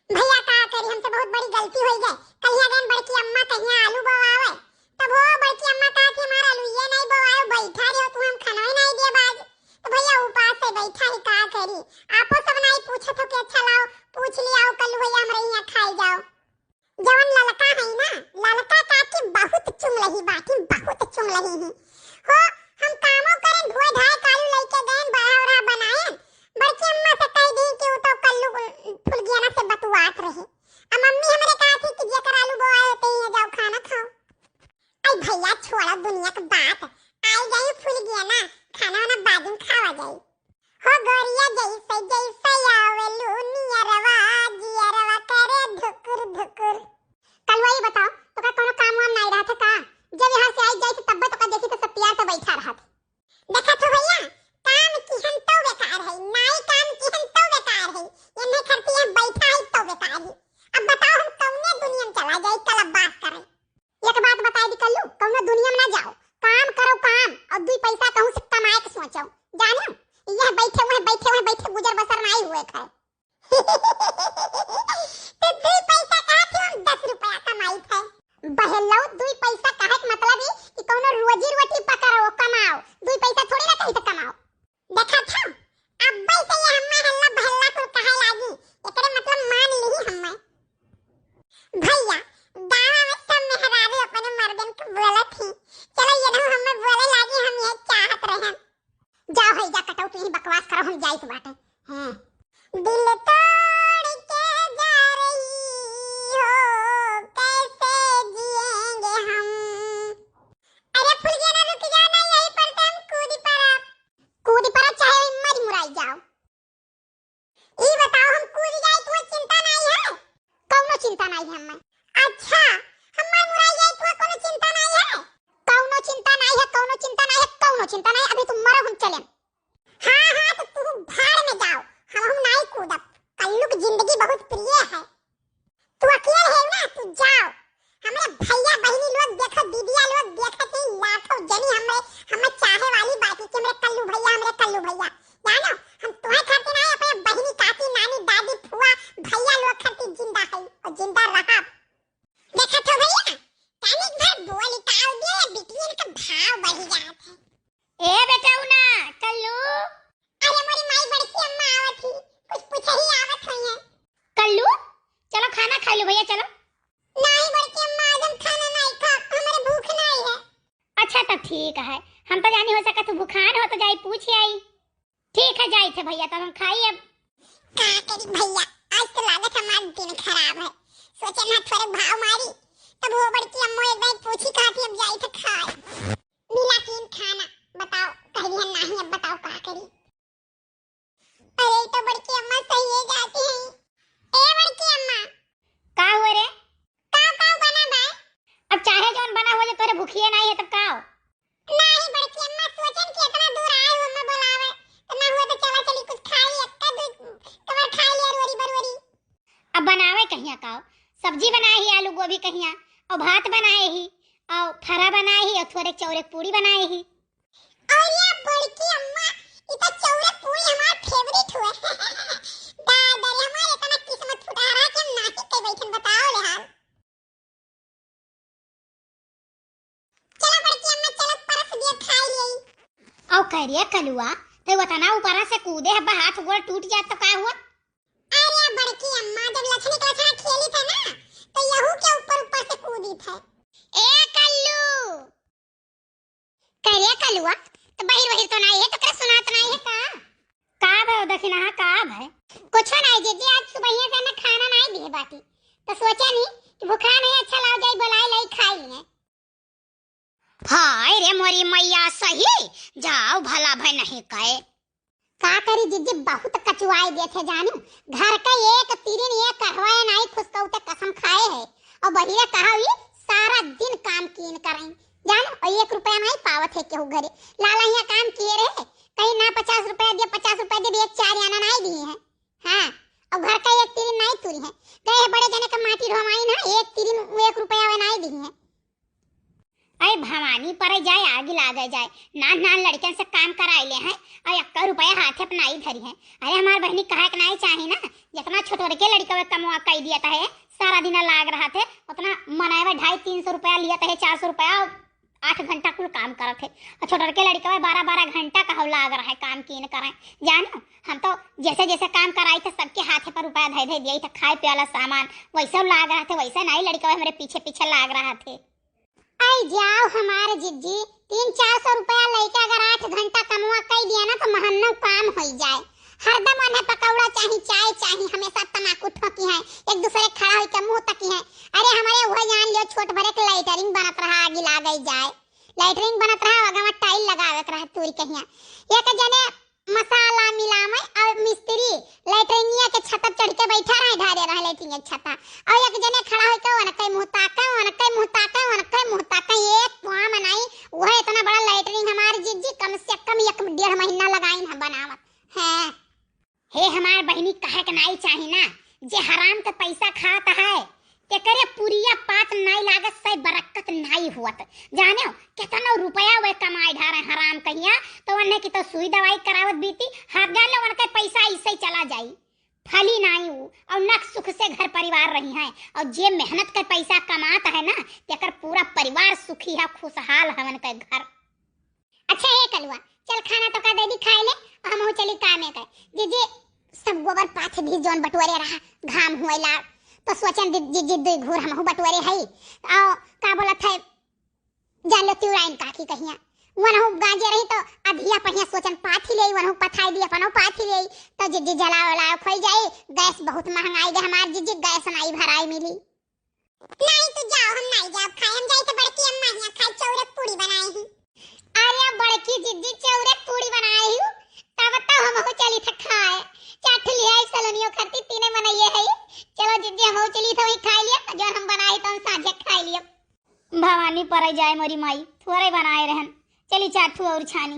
भैया का करी, हमसे बहुत बड़ी गलती हो गई। कहिया गन बड़की अम्मा कहिया आलू बोआवे, तब वो बड़की अम्मा कहा कि हमारा आलू ये नहीं बोआवे, बैठा रहो तू, हम खाना ही नहीं दे बाज। तो भैया ऊपर से बैठा ही का करी। आपो सब नहीं पूछत हो कि अच्छा लाओ पूछ लिया कल भैया हमरा यहाँ खाई जाओ। जवन ललका है ना, ललका काकी बहुत चुम लही बाकी बहुत चुम लही ही हो। हम कामों करें धोए धाए कालू लेके गए बड़ा बड़ा बनाए। बड़की अम्मा से कह दी कि वो तो कल्लू फुलगियाना से बतुआत रहे। अब मम्मी हमरे कहा थी कि जेकर आलू बोआए होते ही जाओ खाना खाओ। आई भैया छोड़ा दुनिया की बात, आई जाई फुलगियाना खाना वाना बाद में खावा जाई हो। गोरिया जैसे जैसे आवेलू नियरवा जियरवा करे धुकुर धुकुर। कल वही बताओ तो का कोनो काम वाम नहीं रहा था का? जब यहाँ से आई जाई तो तब तो का देखी तो सब प्यार से बैठा रहा था। देखा तो भैया काम किहन तो बेकार है, नहीं काम किहन तो बेकार है, ये नहीं करती है बैठा ही तो बेकार है। अब बताओ हम कौने दुनिया में चला जाए, कल अब बात करें। एक बात बता दी कल्लू, कौने दुनिया में ना जाओ, काम करो काम और दो पैसा कहूं से कमाए के सोचो। जानो यह बैठे गुजर बसर नहीं हुए खाए। तो दो पैसा कहा थे हम 10 रुपया कमाई थे। बहलो दो पैसा कहे के मतलब है कि कोनो रोजी रोटी पकड़ो कमाओ, दो पैसा थोड़ी ना कहीं से कमाओ। देखा था अब्बे से ये हम्मे हल्ला बहल्ला को कहे लागी, एकरे मतलब मान ली हम्मे। भैया गाँव में सब मेहरारू अपने मर्दन को बोलत थी, चलो ये ना हम्मे बोले लागी हम ये चाहत रहे। जाओ है जा कटाओ तू ही बकवास करो, हम जाई से बाटे। हां दिल तोड़ के जा रही हो कैसे जिएंगे हम। अरे फुलगियाना रुक जाना, यहीं पर तो हम कूदी पड़ा चाहे मरी मुराई जाओ। ई बताओ हम कूद जाए तो चिंता नहीं है? कौनो चिंता नहीं है हमें। अच्छा हम मर मुराई जाए तो कोनो चिंता नहीं है? कौनो चिंता नहीं है, कौनो चिंता नहीं है, कौनो चिंता नहीं। अभी तुम मरो हम चलें। हां तो तू भाड़ में जाओ, हम नहीं कूदब। कल्लू की जिंदगी बहुत प्रिय है, तू अकेले है ना, तू जाओ। हमरे भैया बहनी लोग देखो, दीदिया लोग देखो थे लाखों जनी हमें चाहे वाली बात है कि हमरे कल्लू भैया जानो हम तुम्हें खाते नहीं, अपने बहनी काकी नानी दादी फुआ भैया लोग खाते जिंदा है और जिंदा रहा। देखा तो भैया कानिक भर बोल टाल दिए, बिटियन का भाव बढ़ जात है। ए बेटा उना कल्लू, अरे मोरी माई बड़की अम्मा आवत थी, कुछ पूछे ही आवत होई है। कल्लू चलो खाना खा लो भैया चलो। नहीं बड़की अम्मा आज हम खाना नहीं खा, हमारे भूख नहीं है। अच्छा तब ठीक है, हम तो जानी हो सका तू भूखान हो तो जाई पूछ आई। ठीक है जाई थे भैया तब हम खाई। अब का करी भैया आज तो लागत हमारा दिन खराब है, सोचे ना थोड़े भाव मारी तब वो बड़की अम्मा एक बार पूछी कहा थी अब जाई थे खाए। मिला तीन खाना बताओ कही है नहीं, अब बताओ का करी। अरे तो बड़की अम्मा सही है जाती हैं। ए बड़की अम्मा का हुआ रे? का बना बा? अब चाहे जौन बना हो जे तोरे भूखिए नहीं है तब का हो? नहीं बड़की अम्मा सोचन कि इतना दूर आए हो मैं बुलावे तो ना हुआ तो चला चली कुछ खा ली, कवर खा लिया रोरी बरोरी। अब बनावे कहिया का सब्जी बनाए ही आलू गोभी कहिया और भात बनाए ही और फरा बनाए ही और थोड़े चौरे पूरी बनाए ही। और ये बड़की अम्मा इतना चौरे पूरी हमारा फेवरेट हुआ। दादा रे हमारे इतना किस्मत फुटा रहा कि हम नाची के बैठन बताओ ले हाल। चलो बड़की अम्मा चलो परस दिए खाई ले। औ कह रही है कलुआ तो बताना ऊपर से कूदे है हाथ गोड़ टूट जाए तो क्या हुआ? अरे बड़की अम्मा जब लछनी के लछना खेली था ना तो यहू के ऊपर से कूदी था। ए कल्लू कह रही है कलुआ तो बहिर तो नहीं है तो कर सुनात नहीं है का भाई दक्षिणा का भाई कुछ नहीं जीजी आज सुबह से ना खाना नहीं दिए बाटी तो सोचा नहीं कि भूखा नहीं अच्छा लाओ जाई बुलाए लाई खाई लिए। हाय रे मोरी मैया सही जाओ भला भाई नहीं कहे का करी जीजी बहुत कचुआई दे थे जानू घर का एक तीन एक कहवाए नहीं खुशकौते कसम खाए है और बहिरे कहावी सारा दिन काम कीन करें जान और 1 रुपया नहीं पावत है केहू घरे लाला यहाँ काम किए रहे कहीं ना 50 रुपया दे 50 रुपया दे एक 4 आना नहीं दिए हैं। हाँ और घर का एक तीन नहीं तुरी है कहे बड़े जने का माटी ढोमाई ना एक तीन 1 रुपया नहीं दिए हैं। अरे भवानी पर जाए आगे लागे जाए, नान नान लड़कन से काम कराइले हैं और 1 रुपया हाथे अपनाई धरी है। अरे हमार बहनी कहे के नहीं चाहिए ना, जितना छोटोर के लड़का कमवा कह दिया है, सारा दिन लाग रहा थे उतना मनाए 250-300 रुपया लिया है, 400 रुपया 8 घंटा कुल काम करत है। और छोटोर के लड़का 12-12 घंटा का लाग रहा है काम की न कराए। जानो हम तो जैसे जैसे काम कराई थे सबके हाथे पर रुपया धे धे दिया था, खाए पिए वाला सामान वैसे लाग रहा थे, वैसे नहीं लड़का हमारे पीछे पीछे लाग रहा थे। आई जाओ हमारे जिज्जी, 300-400 रुपया लेके अगर 8 घंटा कमवा कह दिया ना तो महन्ना काम हो जाए। हरदम उन्हें पकौड़ा चाहिए, चाय चाहिए, हमेशा तमाकू ठोकी है, एक दूसरे खड़ा होकर मुंह तकी है। अरे हमारे वह जान लियो छोट भरे के लाइटरिंग बनत रहा, आगे लागई जाए लाइटरिंग बनत रहा, अगवा टाइल लगावत रहा तूरी कहिया एक जने मसाला मिलावे और मिस्त्री लाइटरिंगिया के छत चढ़ के बैठा रहे, ढारे रहे लाइटरिंग के छत, और एक जने खड़ा होकर वनकई मुंह ताका एक कुआं बनाई। वह इतना बड़ा लाइटरिंग हमारे जिज्जी कम से कम 1-1.5 महीना लगाई ना बनावत है। हे हमार बहनी कहे के नहीं चाहिए ना, जे हराम के पैसा खाता है ते करे पूरिया पात नहीं लागत से बरकत नहीं हुआ। जाने कितना रुपया वे कमाई ढारे हराम कहिया, तो उन्हें की तो सुई दवाई करावत बीती, हाथ जान लो उनका पैसा इससे ही चला जाई, फली नहीं हो और नक सुख से घर परिवार रही है। और जे मेहनत कर पैसा कमाता है ना तेकर पूरा परिवार सुखी है, खुशहाल है उनके घर। अच्छा ये कलुआ चल खाना तो का दे दी खाए ले, हम हो चली कामे के जीजी सब गोबर पाथ भी जोन बटुरे रहा घाम हुएला तो सोचन जीजी दो घूर हम हो बटुरे है आओ का बोलत है जान लो तिउराइन काकी कहिया वन हो गांजे रही तो अधिया पहिया सोचन पाथी ले वन हो पथाई दी अपन पाथी ले तो जीजी जला वाला खोई जाए। गैस बहुत महंगाई गए हमार जीजी, गैस नहीं भराई मिली। नहीं तो जाओ हम नहीं जाओ खाए, हम जाए तो बड़की अम्मा हिया खाए चौरक पूरी बनाई हूं। अरे बड़की जीजी चौरक पूरी बनाई हूं तब तो हम हो चली था खाए, चाट लिया सलोनियो खाती तीने बनाई है। चलो जीजी हम हो चली तो वही खा लिया जो हम बनाए तो हम साझे खा लिया। भवानी पर जाए मोरी माई थोड़े बनाए रहन, चली चाटू और छानी।